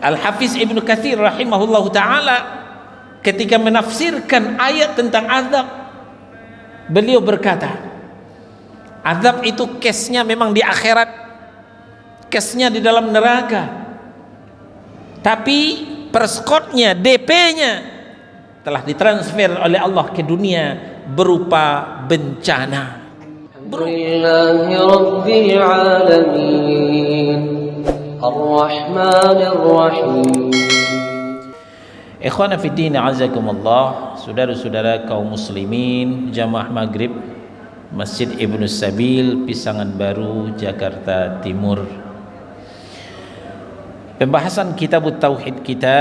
Al-Hafiz Ibnu Katsir rahimahullahu taala ketika menafsirkan ayat tentang azab, beliau berkata, azab itu case-nya memang di akhirat, case-nya di dalam neraka, tapi perskotnya, DP-nya telah ditransfer oleh Allah ke dunia berupa bencana. Alhamdulillahi Rabbil Alamin Ar-Rahmanir Rahim. Ikhwana fiddin, azakumullah, saudara-saudara kaum muslimin jamaah maghrib Masjid Ibnu Sabil, Pisangan Baru, Jakarta Timur. Pembahasan kitab tauhid kita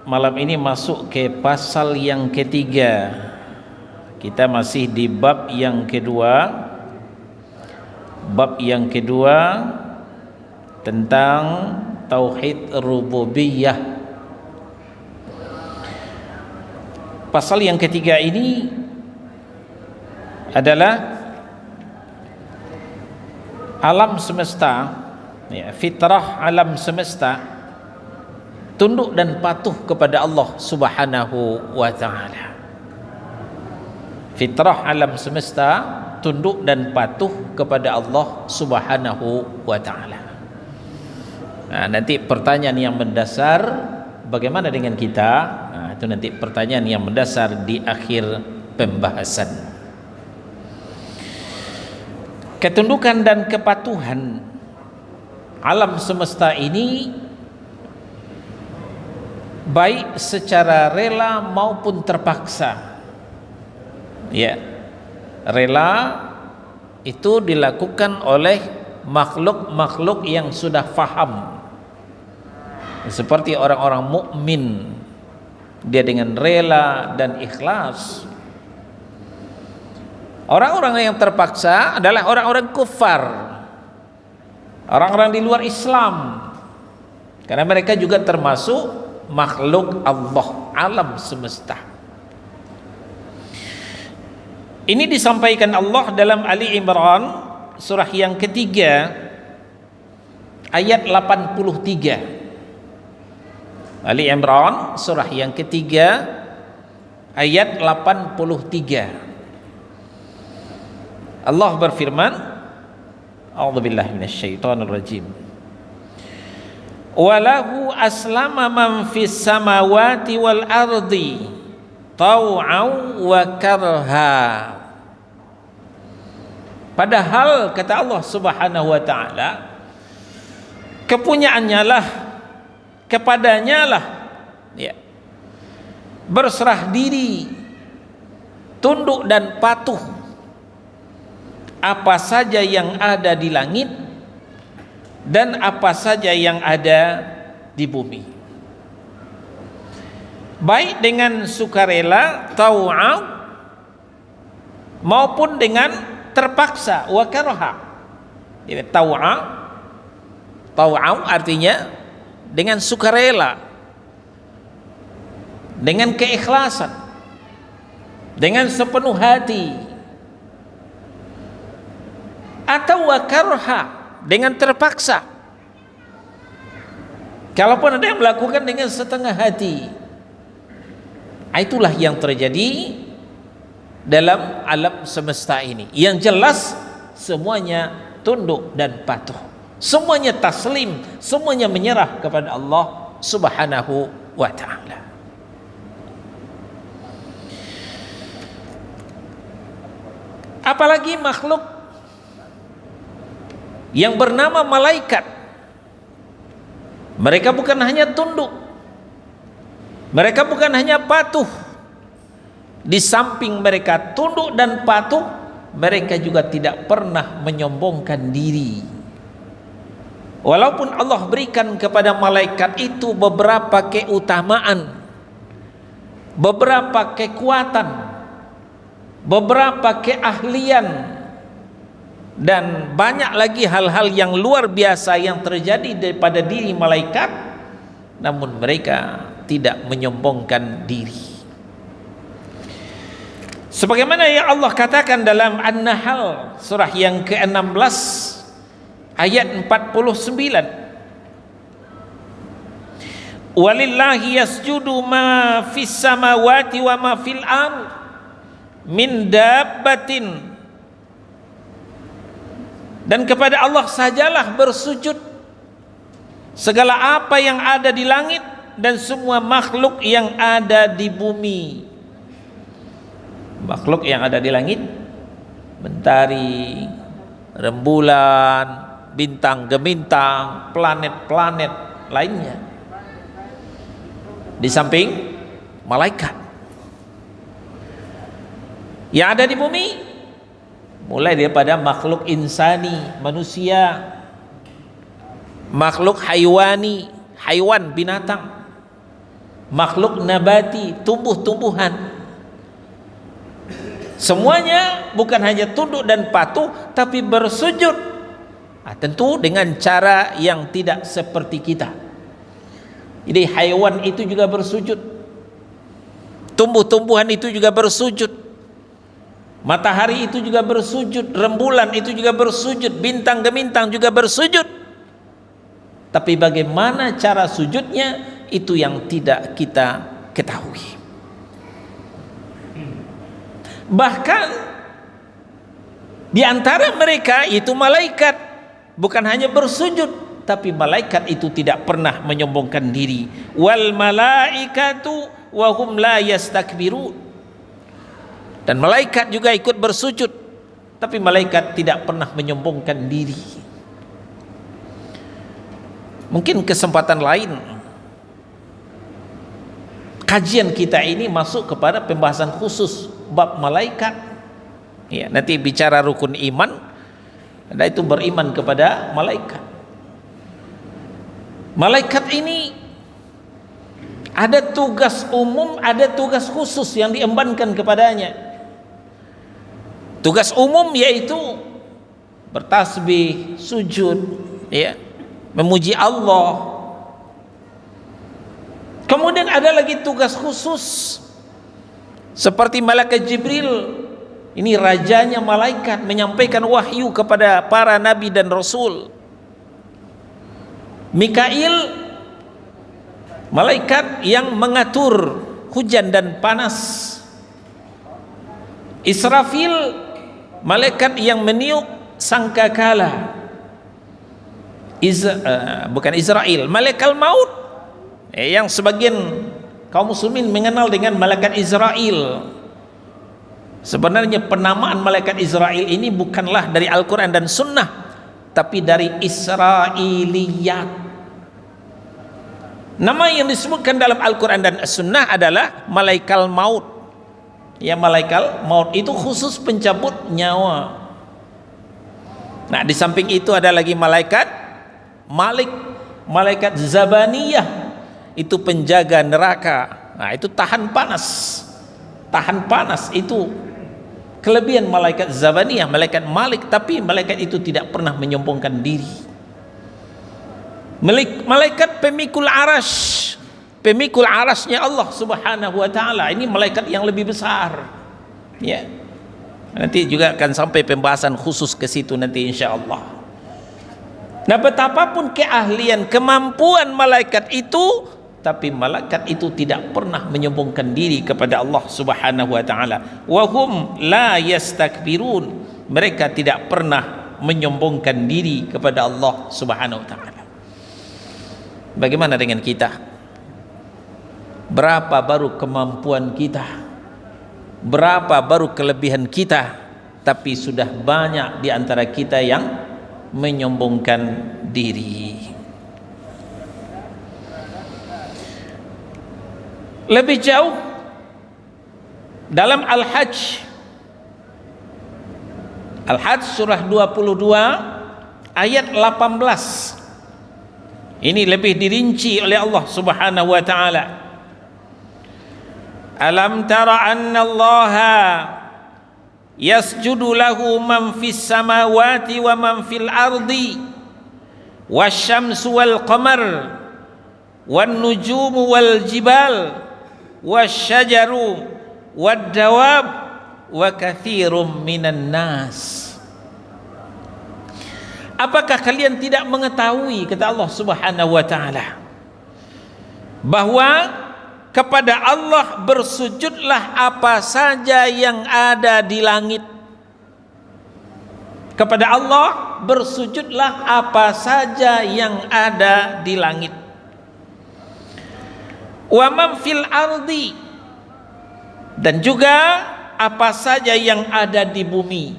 malam ini masuk ke pasal yang ketiga. Kita masih di bab yang kedua. Bab yang kedua tentang tauhid rububiyah. Pasal yang ketiga ini adalah alam semesta, ya, fitrah alam semesta tunduk dan patuh kepada Allah Subhanahu wa taala. Fitrah alam semesta tunduk dan patuh kepada Allah Subhanahu wa taala. Nah, nanti pertanyaan yang mendasar, bagaimana dengan kita? Nah, itu nanti pertanyaan yang mendasar di akhir pembahasan. Ketundukan dan kepatuhan alam semesta ini baik secara rela maupun terpaksa. Ya, rela itu dilakukan oleh makhluk-makhluk yang sudah faham, seperti orang-orang mukmin, dia dengan rela dan ikhlas. Orang-orang yang terpaksa adalah orang-orang kufar, orang-orang di luar Islam, karena mereka juga termasuk makhluk Allah, alam semesta. Ini disampaikan Allah dalam Ali Imran surah yang ketiga ayat 83. Ali Imran surah yang ketiga ayat 83. Allah berfirman, A'udzubillahi minasyaitonirrajim. Walahu aslama man fis samawati wal ardi tau'au wa karha. Padahal kata Allah Subhanahu wa taala, kepunyaannya lah, kepadanya lah, ya, berserah diri, tunduk dan patuh apa saja yang ada di langit dan apa saja yang ada di bumi, baik dengan sukarela tau'au maupun dengan terpaksa, wa karha. Jadi tau'au artinya dengan sukarela, dengan keikhlasan, dengan sepenuh hati, atau wa karha, dengan terpaksa. Kalaupun ada yang melakukan dengan setengah hati, itulah yang terjadi dalam alam semesta ini. Yang jelas semuanya tunduk dan patuh, semuanya taslim, semuanya menyerah kepada Allah Subhanahu wa ta'ala. Apalagi makhluk yang bernama malaikat, mereka bukan hanya tunduk, mereka bukan hanya patuh, di samping mereka tunduk dan patuh, mereka juga tidak pernah menyombongkan diri. Walaupun Allah berikan kepada malaikat itu beberapa keutamaan, beberapa kekuatan, beberapa keahlian, dan banyak lagi hal-hal yang luar biasa yang terjadi daripada diri malaikat, namun mereka tidak menyombongkan diri. Sebagaimana yang Allah katakan dalam An-Nahl surah yang ke-16 ayat 49. Walillahi yasjudu ma fis samawati wa ma fil ard min dabbatin. Dan kepada Allah sajalah bersujud segala apa yang ada di langit dan semua makhluk yang ada di bumi. Makhluk yang ada di langit, mentari, rembulan, bintang gemintang, planet-planet lainnya. Di samping malaikat yang ada di bumi, mulai daripada makhluk insani, manusia, makhluk haiwani, haiwan, binatang, makhluk nabati, tumbuh-tumbuhan. Semuanya bukan hanya tunduk dan patuh, tapi bersujud. Tentu dengan cara yang tidak seperti kita. Jadi haiwan itu juga bersujud, tumbuh-tumbuhan itu juga bersujud, matahari itu juga bersujud, rembulan itu juga bersujud, bintang gemintang juga bersujud. Tapi bagaimana cara sujudnya, itu yang tidak kita ketahui. Bahkan di antara mereka itu malaikat bukan hanya bersujud, tapi malaikat itu tidak pernah menyombongkan diri. Wal malaikatu wa hum la yastakbirun. Dan malaikat juga ikut bersujud, tapi malaikat tidak pernah menyombongkan diri. Mungkin kesempatan lain kajian kita ini masuk kepada pembahasan khusus bab malaikat. Ya, nanti bicara rukun iman, ada itu beriman kepada malaikat. Malaikat ini ada tugas umum, ada tugas khusus yang diembankan kepadanya. Tugas umum yaitu bertasbih, sujud, ya, memuji Allah. Kemudian ada lagi tugas khusus seperti malaikat Jibril. Ini rajanya malaikat, menyampaikan wahyu kepada para nabi dan rasul. Mikail, malaikat yang mengatur hujan dan panas. Israfil, malaikat yang meniup sangkakala. Bukan Israel, malaikat maut, yang sebagian kaum muslimin mengenal dengan malaikat Israel. Sebenarnya penamaan malaikat Israel ini bukanlah dari Al-Quran dan Sunnah, tapi dari Israiliyat. Nama yang disebutkan dalam Al-Quran dan Sunnah adalah malaikat maut. Ya, malaikat maut itu khusus pencabut nyawa. Nah, di samping itu ada lagi malaikat Malik, malaikat Zabaniyah, itu penjaga neraka. Nah, itu tahan panas. Tahan panas itu kelebihan malaikat Zabaniyah, malaikat Malik. Tapi malaikat itu tidak pernah menyombongkan diri. Malaikat pemikul arash, pemikul arasnya Allah subhanahu wa ta'ala. Ini malaikat yang lebih besar, ya. Nanti juga akan sampai pembahasan khusus ke situ nanti insya-Allah. Nah, betapapun keahlian, kemampuan malaikat itu, tapi malaikat itu tidak pernah menyombongkan diri kepada Allah subhanahu wa ta'ala. Wa hum la yastakbirun. Mereka tidak pernah menyombongkan diri kepada Allah subhanahu wa ta'ala. Bagaimana dengan kita? Berapa baru kemampuan kita? Berapa baru kelebihan kita? Tapi sudah banyak di antara kita yang menyombongkan diri. Lebih jauh dalam Al-Hajj, Al-Hajj surah 22 ayat 18. Ini lebih dirinci oleh Allah subhanahu wa ta'ala. Alam tara anna Allaha yasjudu lahu man fis samawati wa man fil ardi wasyamsu wal qamar wan nujumu wal jibal wasyajaru wad dawab wa kathirum minan nas. Apakah kalian tidak mengetahui, kata Allah subhanahu wa ta'ala, bahwa kepada Allah bersujudlah apa saja yang ada di langit. Kepada Allah bersujudlah apa saja yang ada di langit. Wa man fil ardi, dan juga apa saja yang ada di bumi.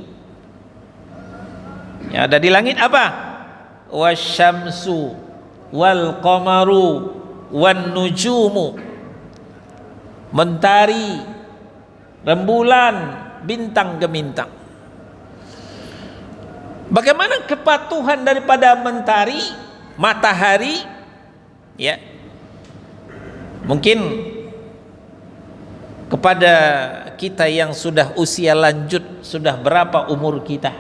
Yang ada di langit apa? Wasyamsu wal qamaru wan nujumu, mentari, rembulan, bintang gemintang. Bagaimana kepatuhan daripada mentari, matahari? Ya, mungkin kepada kita yang sudah usia lanjut, sudah berapa umur kita?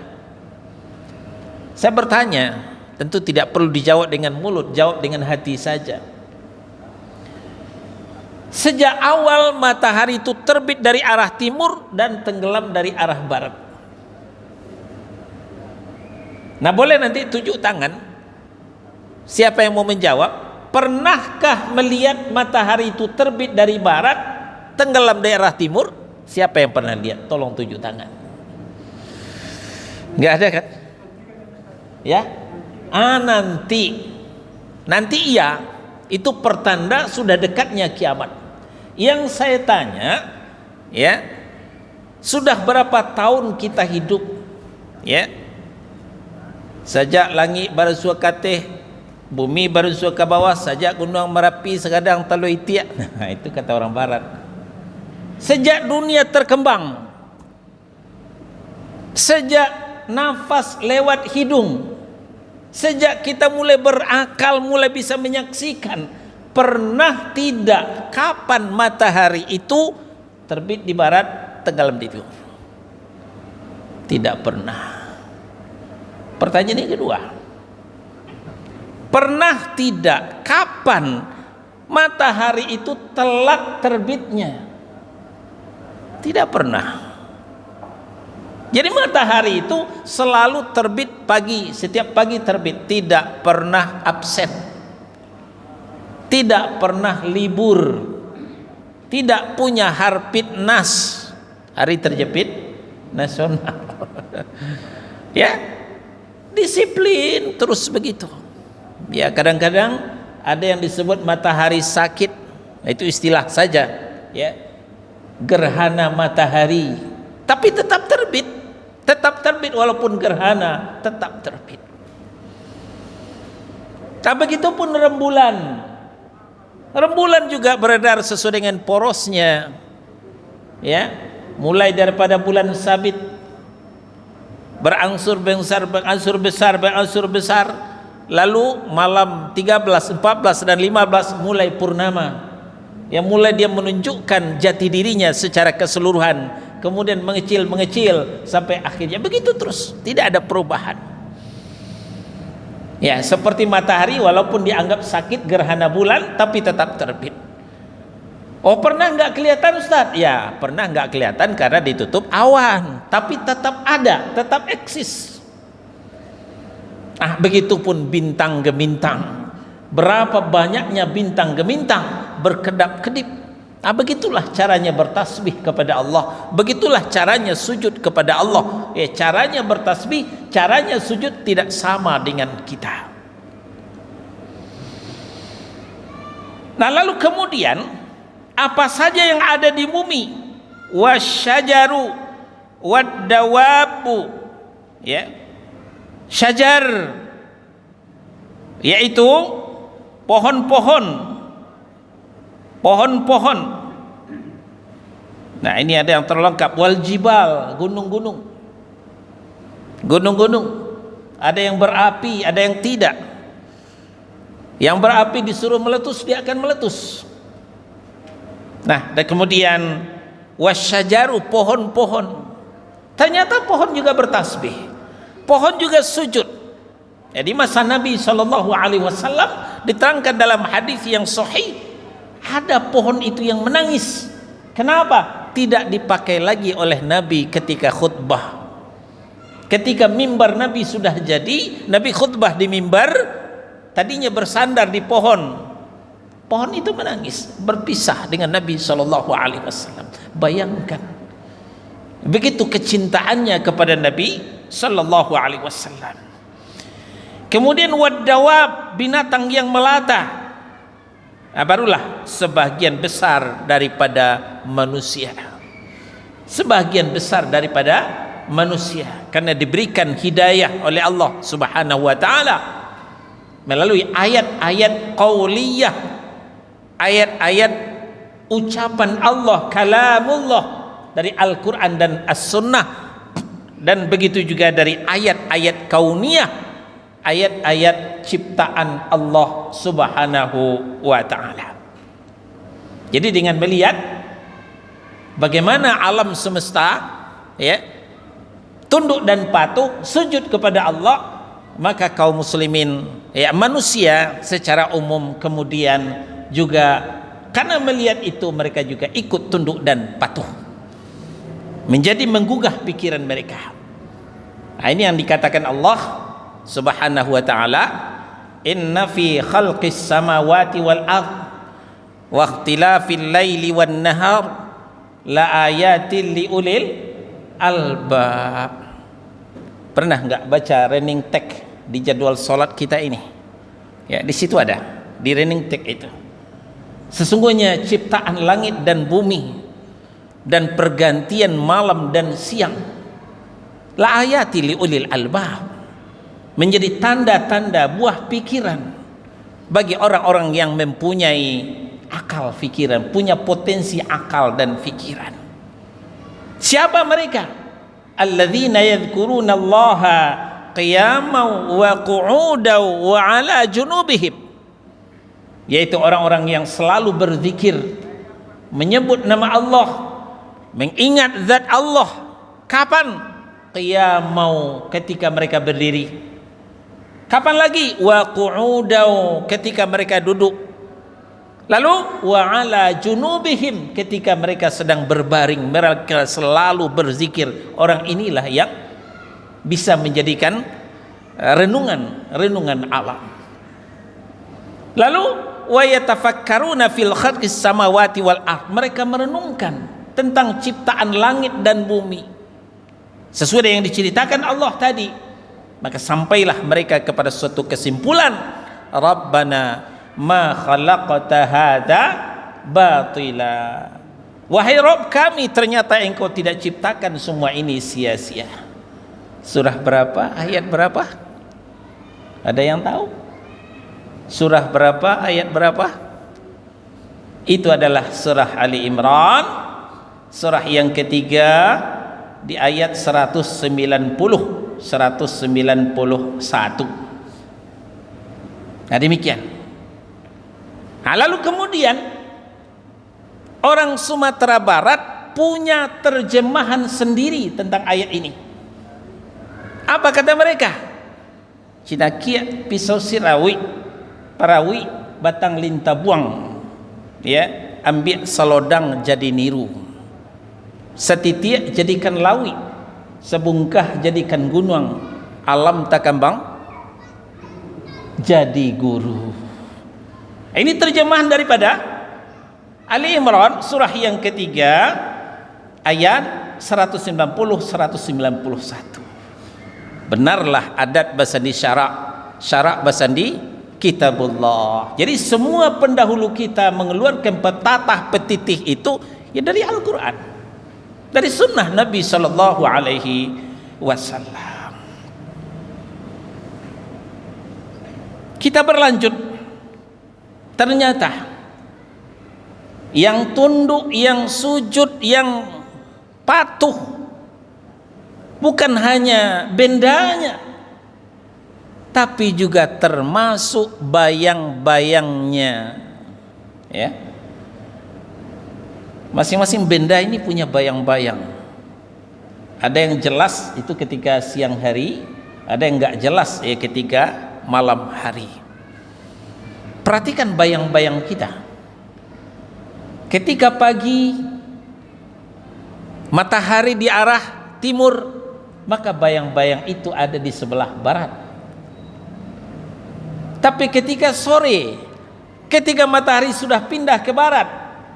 Saya bertanya, tentu tidak perlu dijawab dengan mulut, jawab dengan hati saja. Sejak awal matahari itu terbit dari arah timur dan tenggelam dari arah barat. Nah, boleh nanti tunjuk tangan. Siapa yang mau menjawab? Pernahkah melihat matahari itu terbit dari barat, tenggelam dari arah timur? Siapa yang pernah lihat? Tolong tunjuk tangan. Enggak ada kan? Ya? Nanti iya. Itu pertanda sudah dekatnya kiamat. Yang saya tanya, ya, sudah berapa tahun kita hidup, ya? Sajak langit baru suakateh, bumi baru suaka bawah, sajak gunung Merapi sekadang talui tiak. Nah, itu kata orang barat. Sejak dunia terkembang, sejak nafas lewat hidung, sejak kita mulai berakal, mulai bisa menyaksikan, pernah tidak kapan matahari itu terbit di barat, tenggelam di timur? Tidak pernah. Pertanyaan yang kedua, pernah tidak kapan matahari itu telat terbitnya? Tidak pernah. Jadi matahari itu selalu terbit pagi, setiap pagi terbit, tidak pernah absen, tidak pernah libur, tidak punya Harpitnas, hari terjepit nasional. Ya, disiplin terus begitu. Ya, kadang-kadang ada yang disebut matahari sakit, itu istilah saja, ya, gerhana matahari, tapi tetap terbit walaupun gerhana, tetap terbit. Nah, begitupun rembulan. Rembulan juga beredar sesuai dengan porosnya, ya, mulai daripada bulan sabit berangsur besar, lalu malam 13, 14 dan 15 mulai purnama, yang mulai dia menunjukkan jati dirinya secara keseluruhan, kemudian mengecil sampai akhirnya begitu terus, tidak ada perubahan. Ya, seperti matahari walaupun dianggap sakit gerhana bulan tapi tetap terbit. Oh, pernah nggak kelihatan Ustaz? Ya, pernah nggak kelihatan karena ditutup awan, tapi tetap ada, tetap eksis. Ah, begitupun bintang gemintang. Berapa banyaknya bintang gemintang berkedap-kedip. Ah, begitulah caranya bertasbih kepada Allah. Begitulah caranya sujud kepada Allah. Ya, caranya bertasbih, caranya sujud tidak sama dengan kita. Nah, lalu kemudian apa saja yang ada di bumi? Wasyajaru waddawabu, ya, syajar yaitu pohon-pohon. Nah, ini ada yang terlengkap. Wal jibal, gunung-gunung. Ada yang berapi, ada yang tidak. Yang berapi disuruh meletus, dia akan meletus. Nah, dan kemudian wasyajaru, pohon-pohon. Ternyata pohon juga bertasbih, pohon juga sujud. Jadi masa Nabi SAW diterangkan dalam hadis yang sahih, ada pohon itu yang menangis. Kenapa? Tidak dipakai lagi oleh Nabi ketika khutbah. Ketika mimbar Nabi sudah jadi, Nabi khutbah di mimbar, tadinya bersandar di pohon. pohon itu menangis, berpisah dengan Nabi SAW. Bayangkan, begitu kecintaannya kepada Nabi SAW. Kemudian wadawab, binatang yang melata. Nah, barulah sebagian besar daripada manusia. Sebagian besar daripada manusia, karena diberikan hidayah oleh Allah Subhanahu wa taala melalui ayat-ayat qauliyah, ayat-ayat ucapan Allah, kalamullah dari Al-Quran dan As-Sunnah, dan begitu juga dari ayat-ayat kauniyah, ayat-ayat ciptaan Allah Subhanahu wa taala. Jadi dengan melihat bagaimana alam semesta ya tunduk dan patuh, sujud kepada Allah, maka kaum muslimin ya manusia secara umum kemudian juga karena melihat itu mereka juga ikut tunduk dan patuh, menjadi menggugah pikiran mereka. Nah, ini yang dikatakan Allah Subhanahu wa taala, inna fi khalqis samawati wal ardh wa ikhtilafil laili wan nahar la ayatin li ulil albab. Pernah nggak baca running tag di jadwal sholat kita ini? Ya, di situ ada, di running tag itu. Sesungguhnya ciptaan langit dan bumi dan pergantian malam dan siang, la ayati li ulil albab, menjadi tanda-tanda buah pikiran bagi orang-orang yang mempunyai akal pikiran, punya potensi akal dan pikiran. Siapa mereka? Alladzina yadhkuruna Allaha qiyaman wa qu'udan wa 'ala junubihim, yaitu orang-orang yang selalu berzikir, menyebut nama Allah, mengingat zat Allah. Kapan? Qiyamau, ketika mereka berdiri. Kapan lagi? Wa qu'udan, ketika mereka duduk. Lalu wa 'ala junubihim, ketika mereka sedang berbaring, mereka selalu berzikir. Orang inilah yang bisa menjadikan renungan alam. Lalu wa yatafakkaruna fil khalqis samawati wal ardh, mereka merenungkan tentang ciptaan langit dan bumi sesuai dengan yang diceritakan Allah tadi. Maka sampailah mereka kepada suatu kesimpulan, Rabbana ma khalaqta hadza batila, wahai Rabb kami, ternyata engkau tidak ciptakan semua ini sia-sia. Surah berapa, ayat berapa? Ada yang tahu? Surah berapa, ayat berapa? Itu adalah surah Ali Imran, surah yang ketiga, di ayat 190, 191. Nah, demikian. Nah, lalu kemudian orang Sumatera Barat punya terjemahan sendiri tentang ayat ini. Apa kata mereka? Cinakia pisau sirawi, parawi batang linta buang, ya, ambil selodang jadi niru, setitiak jadikan lawi, sebungkah jadikan gunung, alam takambang jadi guru. Ini terjemahan daripada Ali Imran surah yang ketiga ayat 190-191. Benarlah adat basandi syarak basandi kitabullah. Jadi semua pendahulu kita mengeluarkan petatah petitih itu ya dari Al-Quran, dari sunnah Nabi Sallallahu Alaihi Wasallam. Kita berlanjut. Ternyata yang tunduk, yang sujud, yang patuh bukan hanya bendanya, tapi juga termasuk bayang-bayangnya. Ya, masing-masing benda ini punya bayang-bayang. Ada yang jelas itu ketika siang hari, ada yang enggak jelas ya ketika malam hari. Perhatikan bayang-bayang kita. Ketika pagi matahari di arah timur, maka bayang-bayang itu ada di sebelah barat. Tapi ketika sore Ketika matahari sudah pindah ke barat,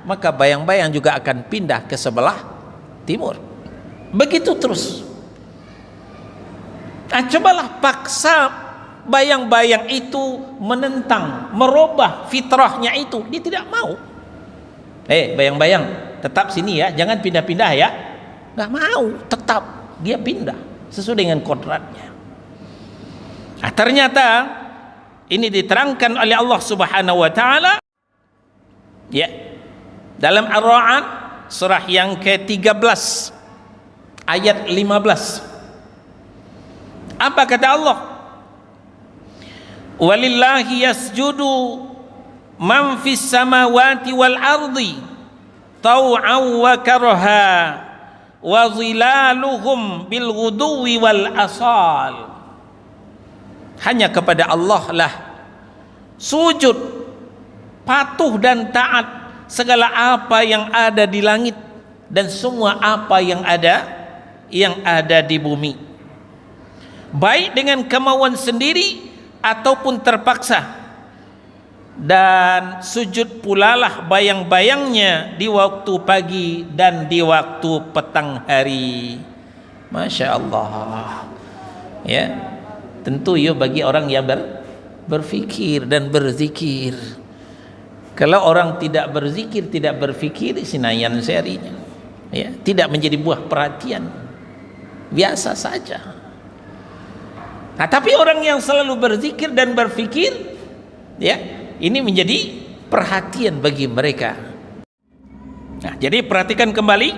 maka bayang-bayang juga akan pindah ke sebelah timur. Begitu terus. Nah, cobalah paksa bayang-bayang itu menentang, merubah fitrahnya itu. Dia tidak mau. Bayang-bayang, tetap sini ya, jangan pindah-pindah ya. Nggak mau, tetap dia pindah sesuai dengan kodratnya. Nah, ternyata ini diterangkan oleh Allah Subhanahu wa taala ya dalam Ar-Ra'd surah yang ke-13 ayat 15. Apa kata Allah? Walillahi yasjudu man fis samawati wal ardi taw'an wa karha wa zilaluhum bil ghuduwi wal asal. Hanya kepada Allah lah sujud, patuh dan taat segala apa yang ada di langit dan semua apa yang ada di bumi, baik dengan kemauan sendiri ataupun terpaksa. Dan sujud pulalah bayang-bayangnya di waktu pagi dan di waktu petang hari. Masya Allah. Ya, tentu ya bagi orang yang berfikir dan berzikir. Kalau orang tidak berzikir, tidak berfikir, sinayan serinya, ya, tidak menjadi buah perhatian, biasa saja. Nah, tapi orang yang selalu berzikir dan berfikir, ya, ini menjadi perhatian bagi mereka. Nah, jadi perhatikan kembali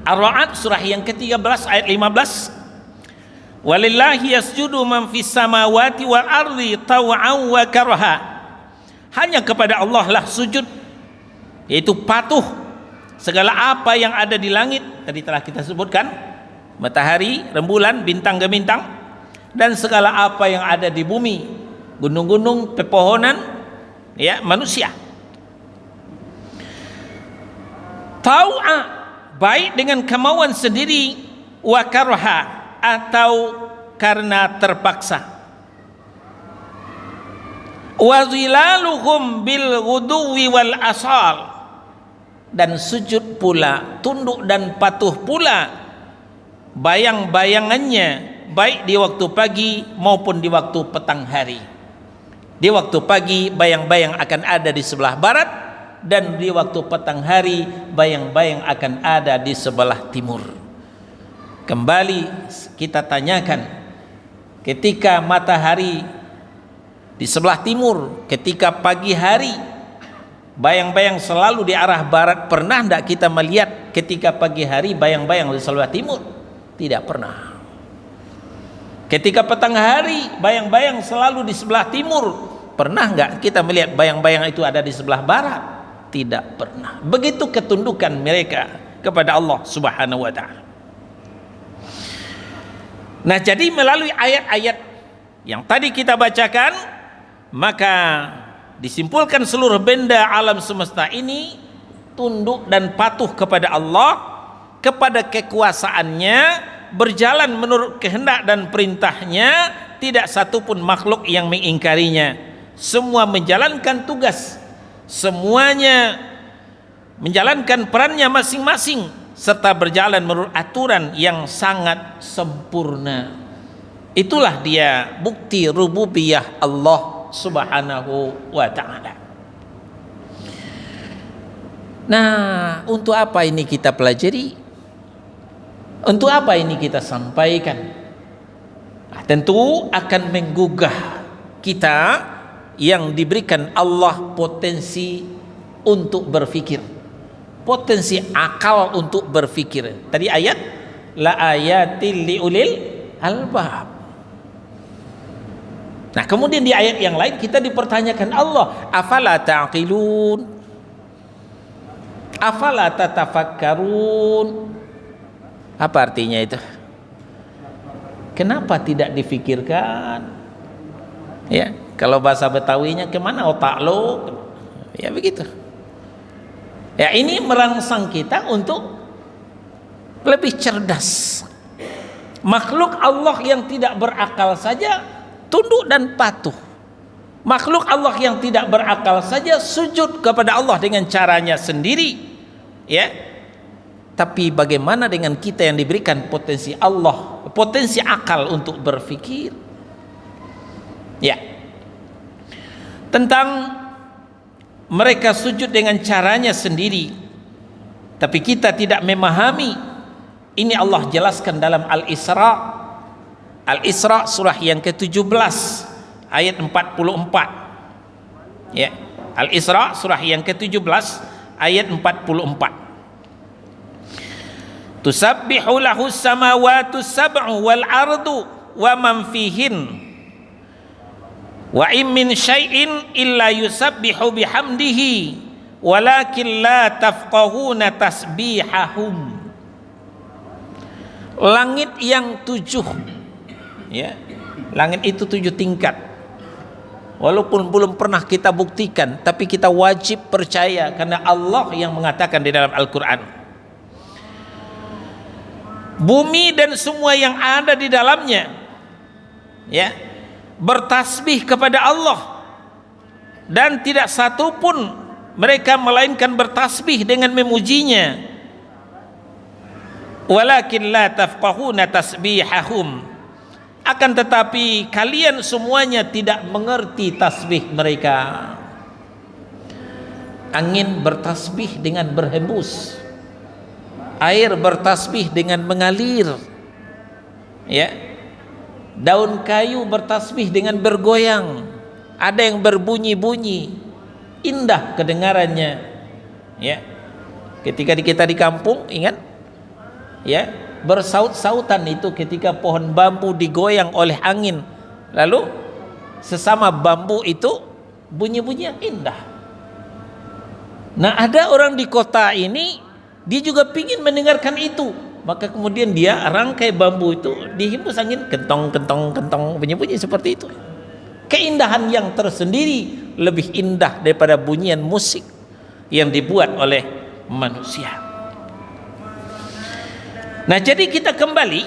Ar-Ra'd surah yang ke-13 ayat 15. Walillahi yasjudu man fis samawati wal ardi taw'an wa karha. Hanya kepada Allah lah sujud, yaitu patuh segala apa yang ada di langit. Tadi telah kita sebutkan, matahari, rembulan, bintang gemintang, dan segala apa yang ada di bumi, gunung-gunung, pepohonan, ya, manusia. Tau'a, baik dengan kemauan sendiri, wa karha, atau karena terpaksa. Wa zilaluhum bil ghuduwi wal asal, dan sujud pula, tunduk dan patuh pula bayang-bayangannya, baik di waktu pagi maupun di waktu petang hari. Di waktu pagi bayang-bayang akan ada di sebelah barat, dan di waktu petang hari bayang-bayang akan ada di sebelah timur. Kembali kita tanyakan, ketika matahari di sebelah timur, ketika pagi hari bayang-bayang selalu di arah barat, pernah tidak kita melihat ketika pagi hari bayang-bayang di sebelah timur? Tidak pernah. Ketika petang hari bayang-bayang selalu di sebelah timur, pernah nggak kita melihat bayang-bayang itu ada di sebelah barat? Tidak pernah. Begitu ketundukan mereka kepada Allah Subhanahu wa taala. Nah, jadi melalui ayat-ayat yang tadi kita bacakan, maka disimpulkan seluruh benda alam semesta ini tunduk dan patuh kepada Allah, kepada kekuasaannya, berjalan menurut kehendak dan perintahnya, tidak satupun makhluk yang mengingkarinya. Semua menjalankan tugas, semuanya menjalankan perannya masing-masing, serta berjalan menurut aturan yang sangat sempurna. Itulah dia bukti rububiyah Allah Subhanahu wa ta'ala. Nah, untuk apa ini kita pelajari? Untuk apa ini kita sampaikan? Nah, tentu akan menggugah kita yang diberikan Allah potensi untuk berfikir, potensi akal untuk berfikir. Tadi ayat la ayatil liulil albab. Nah, kemudian di ayat yang lain kita dipertanyakan Allah, afala ta'qilun, afala tatafakkarun. Apa artinya itu? Kenapa tidak difikirkan? Ya, kalau bahasa Betawinya, kemana otak lo? Ya begitu. Ya, ini merangsang kita untuk lebih cerdas. Makhluk Allah yang tidak berakal saja tunduk dan patuh. Makhluk Allah yang tidak berakal saja sujud kepada Allah dengan caranya sendiri, ya. Tapi bagaimana dengan kita yang diberikan potensi Allah, potensi akal untuk berpikir? Ya. Tentang mereka sujud dengan caranya sendiri, tapi kita tidak memahami. Ini Allah jelaskan dalam Al-Isra. Al-Isra surah yang ke-17 ayat 44. Ya. Al-Isra surah yang ke-17 ayat 44. Tusabbihu lahu samawati sab'u wal ardu wa man fihin wa in min syai'in illa yusabbihu bihamdihi walakin la tafqahuna tasbihahum. Langit yang 7, ya, langit itu 7 tingkat. Walaupun belum pernah kita buktikan, tapi kita wajib percaya karena Allah yang mengatakan di dalam Al-Quran. Bumi dan semua yang ada di dalamnya, ya, bertasbih kepada Allah, dan tidak satu pun mereka melainkan bertasbih dengan memujinya. Walakin la tafqahuna tasbihahum, akan tetapi kalian semuanya tidak mengerti tasbih mereka. Angin bertasbih dengan berhembus, air bertasbih dengan mengalir, ya. Daun kayu bertasbih dengan bergoyang, ada yang berbunyi-bunyi, indah kedengarannya, ya. Ketika kita di kampung, ingat, ya, bersaut-sautan itu ketika pohon bambu digoyang oleh angin, lalu sesama bambu itu bunyi-bunyi yang indah. Nah, ada orang di kota ini, dia juga ingin mendengarkan itu, maka kemudian dia rangkai bambu itu dihembus angin, kentong kentong kentong, bunyi-bunyi seperti itu. Keindahan yang tersendiri lebih indah daripada bunyian musik yang dibuat oleh manusia. Nah, jadi kita kembali,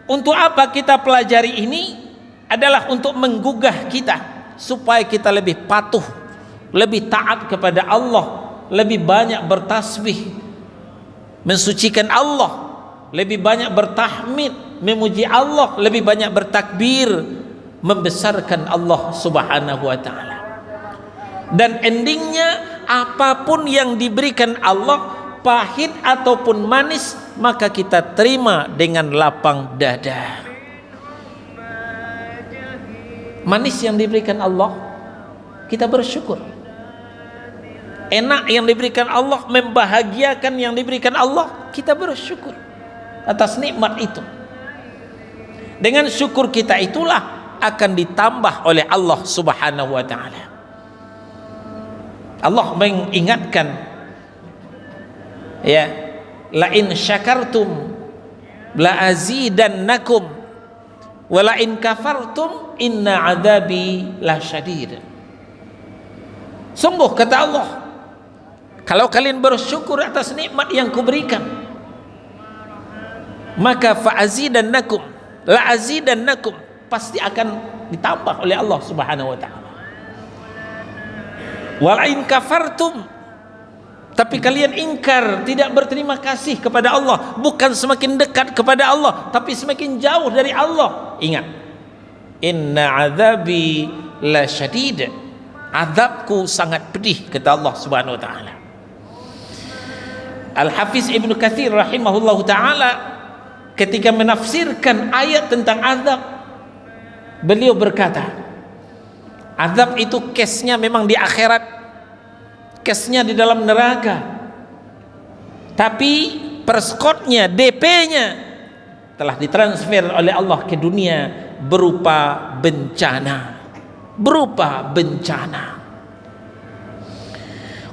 untuk apa kita pelajari ini? Adalah untuk menggugah kita supaya kita lebih patuh, lebih taat kepada Allah, lebih banyak bertasbih, mensucikan Allah, lebih banyak bertahmid, memuji Allah, lebih banyak bertakbir, membesarkan Allah Subhanahu wa taala. Dan endingnya, apapun yang diberikan Allah, pahit ataupun manis, maka kita terima dengan lapang dada. Manis yang diberikan Allah, kita bersyukur. Enak yang diberikan Allah, membahagiakan yang diberikan Allah, kita bersyukur atas nikmat itu. Dengan syukur kita itulah akan ditambah oleh Allah Subhanahu wa taala. Allah mengingatkan, ya, la in syakartum la azidannakum wa la in kafartum inna adzabi lasyadid. Sungguh, kata Allah, kalau kalian bersyukur atas nikmat yang kuberikan, maka fa'azidannakum, la azidannakum, pasti akan ditambah oleh Allah Subhanahu wa taala. Wa la in kafartum, tapi kalian ingkar, tidak berterima kasih kepada Allah, bukan semakin dekat kepada Allah, tapi semakin jauh dari Allah. Ingat, inna azabi la syadid, azabku sangat pedih, kata Allah Subhanahu wa taala. Al-Hafiz Ibnu Katsir rahimahullahu taala ketika menafsirkan ayat tentang azab, beliau berkata, azab itu case-nya memang di akhirat, case-nya di dalam neraka, tapi perskotnya, DP-nya telah ditransfer oleh Allah ke dunia berupa bencana, berupa bencana.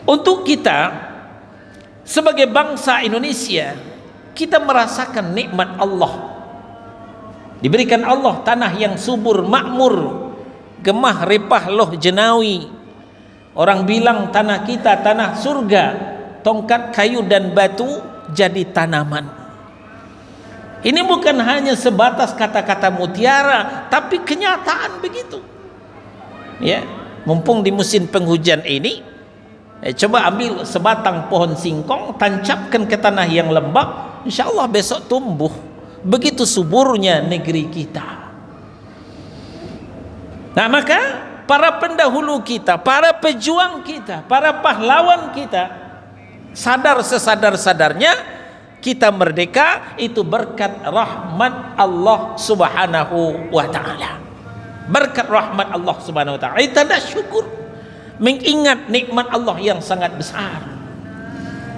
Untuk kita sebagai bangsa Indonesia, kita merasakan nikmat Allah. Diberikan Allah tanah yang subur, makmur, gemah ripah loh jenawi. Orang bilang tanah kita tanah surga, tongkat kayu dan batu jadi tanaman. Ini bukan hanya sebatas kata-kata mutiara, tapi kenyataan begitu. Ya, mumpung di musim penghujan ini, coba ambil sebatang pohon singkong, tancapkan ke tanah yang lembab, insya Allah besok tumbuh. Begitu suburnya negeri kita. Nah, maka para pendahulu kita, para pejuang kita, para pahlawan kita, sadar sesadar-sadarnya kita merdeka itu berkat rahmat Allah Subhanahu wa taala. Berkat rahmat Allah Subhanahu wa taala. Tanda syukur, mengingat nikmat Allah yang sangat besar.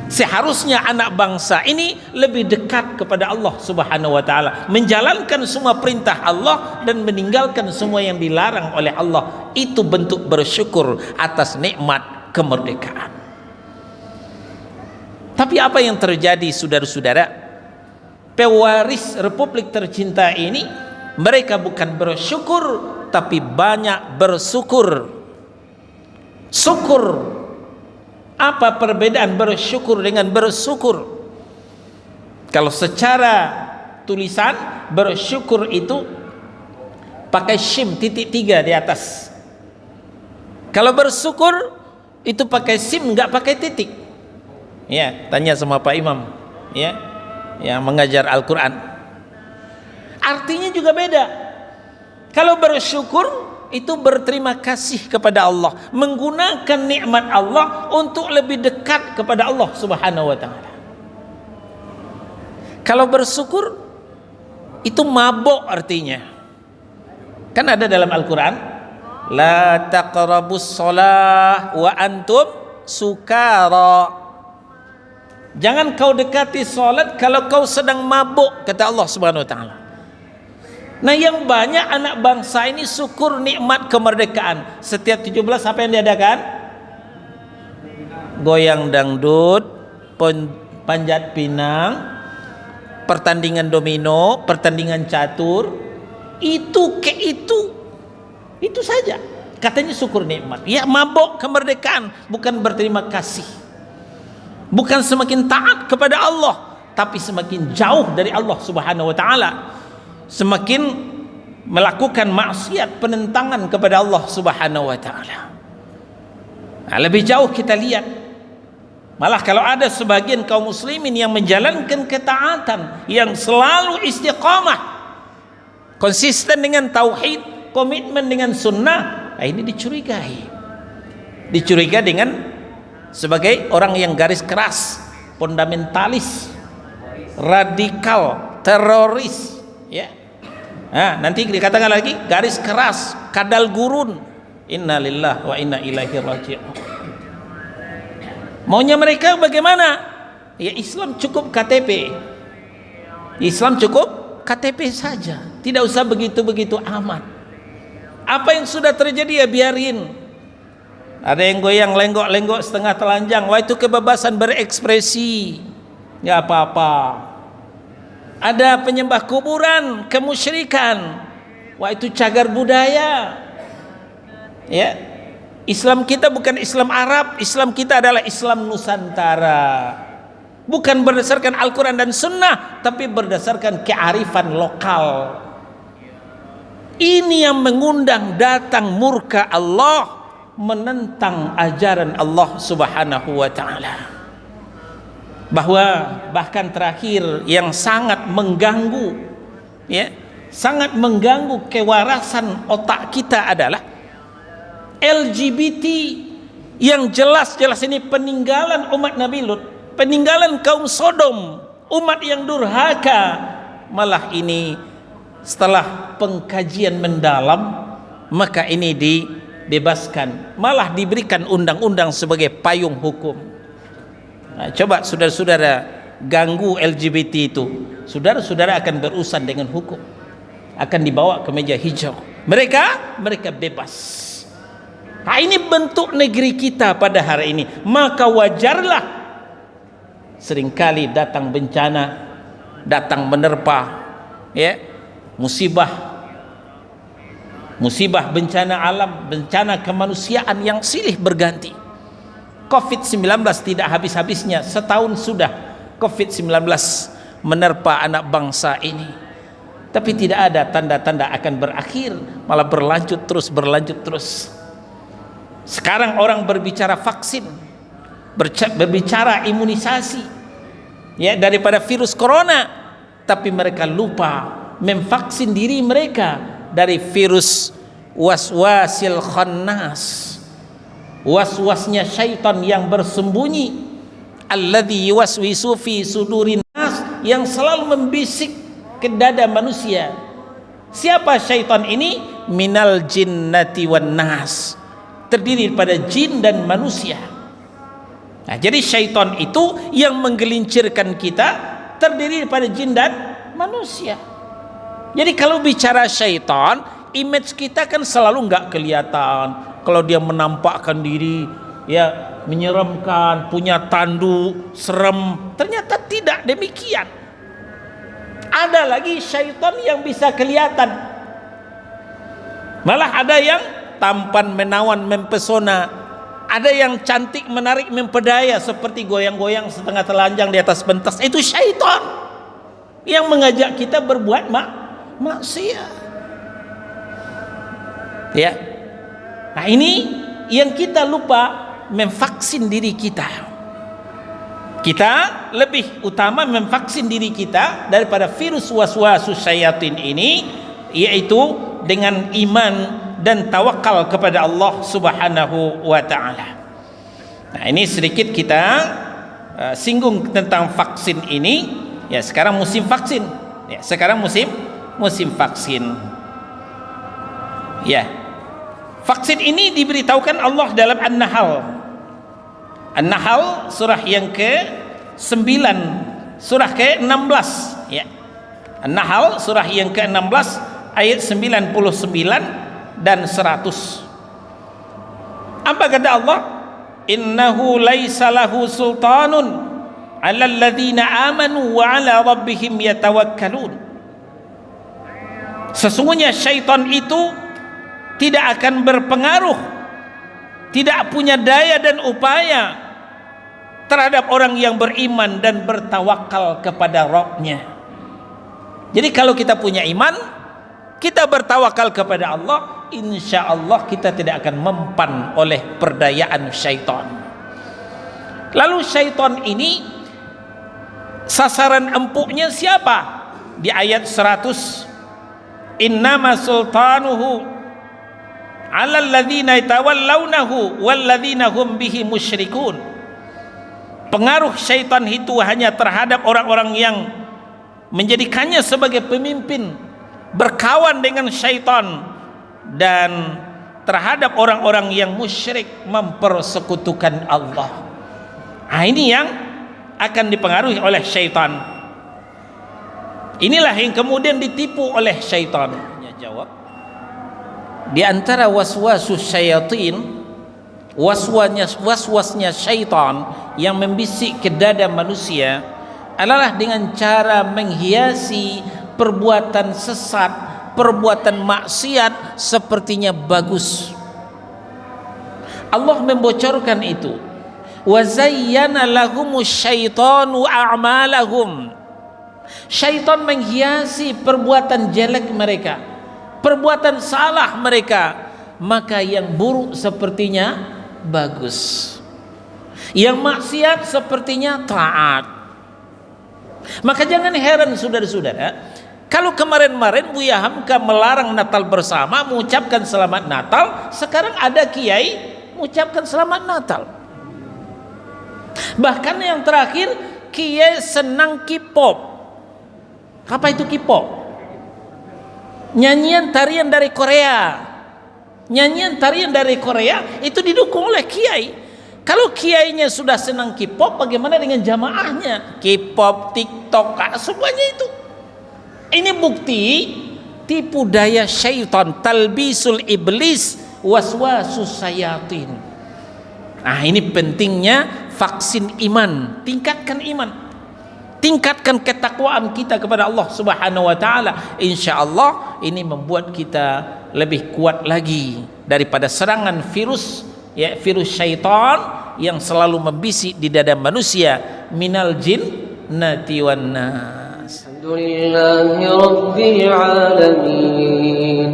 Seharusnya anak bangsa ini lebih dekat kepada Allah Subhanahu wa taala, menjalankan semua perintah Allah dan meninggalkan semua yang dilarang oleh Allah. Itu bentuk bersyukur atas nikmat kemerdekaan. Tapi apa yang terjadi saudara-saudara? Pewaris Republik tercinta ini, mereka bukan bersyukur tapi banyak bersyukur. Syukur. Apa perbedaan bersyukur dengan bersyukur? Kalau secara tulisan, bersyukur itu pakai shim titik 3 di atas. Kalau bersyukur itu pakai sim, nggak pakai titik. Ya, tanya sama Pak Imam, ya, yang mengajar Al-Quran. Artinya juga beda. Kalau bersyukur itu berterima kasih kepada Allah, menggunakan nikmat Allah untuk lebih dekat kepada Allah Subhanahu wa taala. Kalau bersyukur itu mabuk artinya. Kan ada dalam Al-Quran, la taqrabus shalah wa antum sukara. Jangan kau dekati salat kalau kau sedang mabuk, kata Allah Subhanahu wa taala. Nah, yang banyak anak bangsa ini syukur nikmat kemerdekaan. Setiap 17 apa yang diadakan? Goyang dangdut, panjat pinang, pertandingan domino, pertandingan catur. Itu saja. Katanya syukur nikmat. Ya, mabuk kemerdekaan, bukan berterima kasih. Bukan semakin taat kepada Allah, tapi semakin jauh dari Allah Subhanahu wa taala. Semakin melakukan maksiat, penentangan kepada Allah Subhanahu wa taala. Nah, lebih jauh kita lihat, malah kalau ada sebagian kaum muslimin yang menjalankan ketaatan, yang selalu istiqamah, konsisten dengan tauhid, komitmen dengan sunnah, nah ini dicurigai dengan sebagai orang yang garis keras, fundamentalis, radikal, teroris, ya. Nah, nanti dikatakan lagi garis keras, kadal gurun. Innalillahi wa inna ilaihi raji'un. Maunya mereka bagaimana? Ya, Islam cukup KTP. Islam cukup KTP saja, tidak usah begitu-begitu amat. Apa yang sudah terjadi ya biarin. Ada yang goyang lenggok-lenggok setengah telanjang, wah itu kebebasan berekspresi, nggak apa-apa. Ada penyembah kuburan, kemusyrikan, wah itu cagar budaya. Ya, Islam kita bukan Islam Arab, Islam kita adalah Islam Nusantara. Bukan berdasarkan Al-Quran dan Sunnah, tapi berdasarkan kearifan lokal. Ini yang mengundang datang murka Allah, menentang ajaran Allah Subhanahu wa taala. Bahwa bahkan terakhir yang sangat mengganggu, ya, sangat mengganggu kewarasan otak kita adalah LGBT, yang jelas-jelas ini peninggalan umat Nabi Lut, peninggalan kaum Sodom, umat yang durhaka. Malah ini setelah pengkajian mendalam, maka ini dibebaskan, malah diberikan undang-undang sebagai payung hukum. Nah, coba saudara-saudara ganggu LGBT itu, saudara-saudara akan berurusan dengan hukum, akan dibawa ke meja hijau. Mereka bebas. Nah, ini bentuk negeri kita pada hari ini. Maka wajarlah seringkali datang bencana, datang menerpa, ya, musibah, bencana alam, bencana kemanusiaan yang silih berganti. COVID-19 tidak habis-habisnya, setahun sudah COVID-19 menerpa anak bangsa ini, tapi tidak ada tanda-tanda akan berakhir, malah berlanjut terus. Sekarang orang berbicara vaksin, berbicara imunisasi, ya, daripada virus corona, tapi mereka lupa memvaksin diri mereka dari virus waswasil khannas, waswasnya syaitan yang bersembunyi, alladzi yuwaswisu fi sudurin nas, yang selalu membisik ke dada manusia. Siapa syaitan ini? Minal jinnati wan nas, terdiri daripada jin dan manusia. Nah, jadi syaitan itu yang menggelincirkan kita terdiri daripada jin dan manusia. Jadi kalau bicara syaitan, image kita kan selalu nggak kelihatan. Kalau dia menampakkan diri, ya, menyeramkan, punya tanduk, serem, ternyata tidak demikian. Ada lagi syaitan yang bisa kelihatan, malah ada yang tampan, menawan, mempesona. Ada yang cantik, menarik, mempedaya, seperti goyang-goyang setengah telanjang di atas pentas. Itu syaitan yang mengajak kita berbuat maksiat. Ya. Nah, ini yang kita lupa memvaksin diri kita. Kita lebih utama memvaksin diri kita daripada virus waswasus syaitan ini, yaitu dengan iman dan tawakal kepada Allah Subhanahu wa taala. Nah, ini sedikit kita singgung tentang vaksin ini. Ya, sekarang musim vaksin. Ya, sekarang musim vaksin. Ya. Vaksin ini diberitahukan Allah dalam An-Nahl. An-Nahl surah yang ke-9, surah ke-16, ya. An-Nahl surah yang ke-16 ayat 99 dan 100. Apa kata Allah? Innahu laisa lahu sultanun 'alal ladzina amanu wa 'ala rabbihim yatawakkalun. Sesungguhnya syaitan itu tidak akan berpengaruh, tidak punya daya dan upaya terhadap orang yang beriman dan bertawakal kepada Rabb-nya. Jadi kalau kita punya iman, kita bertawakal kepada Allah, insya Allah kita tidak akan mempan oleh perdayaan syaitan. Lalu syaitan ini sasaran empuknya siapa? Di ayat 100, innama sultanuhu 'alal ladzina yatawallawnahu wal ladzina hum bihi musyrikun. Pengaruh syaitan itu hanya terhadap orang-orang yang menjadikannya sebagai pemimpin, berkawan dengan syaitan, dan terhadap orang-orang yang musyrik, mempersekutukan Allah. Nah, ini yang akan dipengaruhi oleh syaitan. Inilah yang kemudian ditipu oleh syaitan. Ya, jawab. Di antara waswasus syaitan, waswasnya syaitan yang membisik ke dada manusia adalah dengan cara menghiasi perbuatan sesat, perbuatan maksiat sepertinya bagus. Allah membocorkan itu. Wa zayyana lahumus syaitanu a'malahum. Syaitan menghiasi perbuatan jelek mereka, perbuatan salah mereka, maka yang buruk sepertinya bagus, yang maksiat sepertinya taat. Maka jangan heran saudara-saudara, kalau kemarin-kemarin Buya Hamka melarang Natal bersama, mengucapkan selamat Natal, sekarang ada kiai mengucapkan selamat Natal. Bahkan yang terakhir, kiai senang K-pop. Apa itu K-pop? Nyanyian tarian dari Korea. Nyanyian tarian dari Korea itu didukung oleh kiai. Kalau kiainya sudah senang K-pop, bagaimana dengan jamaahnya? K-pop, TikTok, semuanya itu. Ini bukti tipu daya syaitan, talbisul iblis, waswasus syayatin. Nah, ini pentingnya vaksin iman. Tingkatkan iman, tingkatkan ketakwaan kita kepada Allah Subhanahu wa taala. Insyaallah ini membuat kita lebih kuat lagi daripada serangan virus, ya, virus syaitan yang selalu membisik di dada manusia, minal jinnati wan nas. Alhamdulillahi rabbil alamin,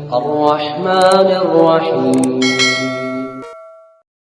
arrahmanir rahim.